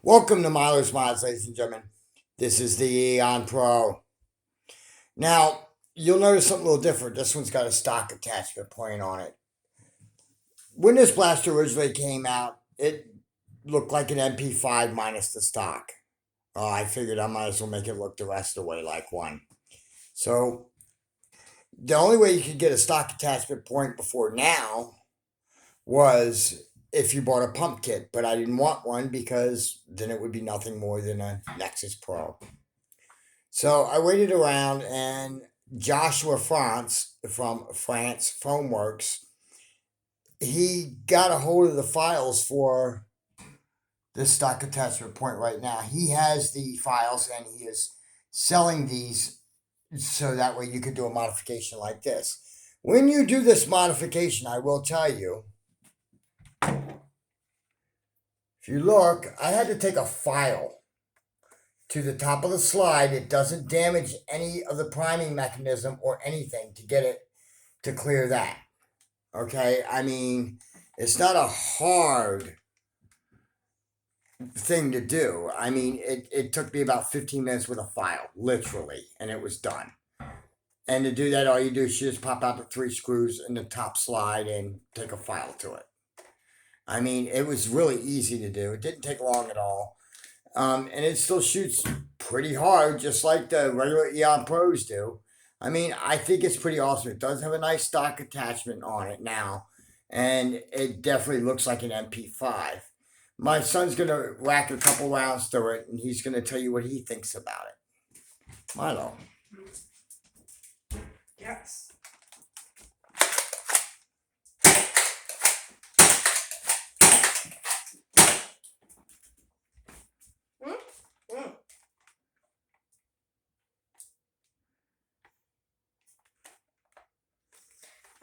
Welcome to Miller's Mods, ladies and gentlemen. This is the Aeon Pro. Now, you'll notice something a little different. This one's got a stock attachment point on it. When this blaster originally came out, it looked like an MP5 minus the stock. I figured I might as well make it look the rest of the way like one. So, the only way you could get a stock attachment point before now was if you bought a pump kit, but I didn't want one because then it would be nothing more than a Nexus Pro. So I waited around, and Joshua Frantz from Frantz Foam Works, he got a hold of the files for this stock attachment point right now. He has the files and he is selling these so that way you could do a modification like this. When you do this modification, I will tell you, if you look, I had to take a file to the top of the slide. It doesn't damage any of the priming mechanism or anything to get it to clear that. Okay, I mean, it's not a hard thing to do. I mean, it took me about 15 minutes with a file, literally, and it was done. And to do that, all you do is you just pop out the 3 screws in the top slide and take a file to it. I mean, it was really easy to do. It didn't take long at all. And it still shoots pretty hard, just like the regular Aeon Pros do. I mean, I think it's pretty awesome. It does have a nice stock attachment on it now, and it definitely looks like an MP5. My son's going to whack a couple rounds through it, and he's going to tell you what he thinks about it. Milo. Yes.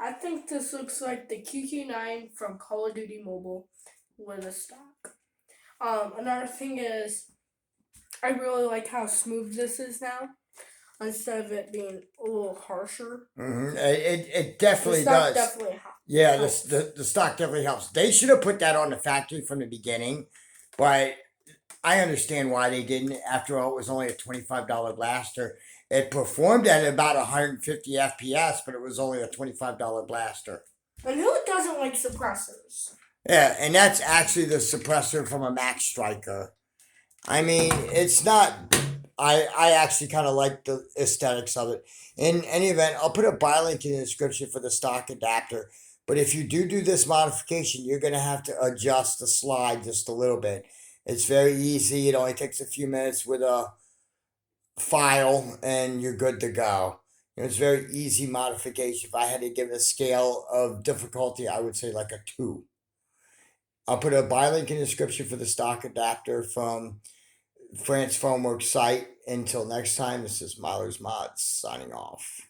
I think this looks like the QQ9 from Call of Duty Mobile with a stock. Another thing is, I really like how smooth this is now, instead of it being a little harsher. It definitely The stock does. definitely helps. Yeah, the stock definitely helps. They should have put that on the factory from the beginning, but I understand why they didn't. After all, it was only a $25 blaster. It performed at about 150 FPS, but it was only a $25 blaster. And who doesn't like suppressors? Yeah, and that's actually the suppressor from a Max Striker. I mean, it's not. I actually kind of like the aesthetics of it. In any event, I'll put a buy link in the description for the stock adapter. But if you do this modification, you're going to have to adjust the slide just a little bit. It's very easy. It only takes a few minutes with a file, and you're good to go. It's very easy modification. If I had to give it a scale of difficulty, I would say like a 2. I'll put a buy link in the description for the stock adapter from Frantz Foam Works site. Until next time, this is Miller's Mods signing off.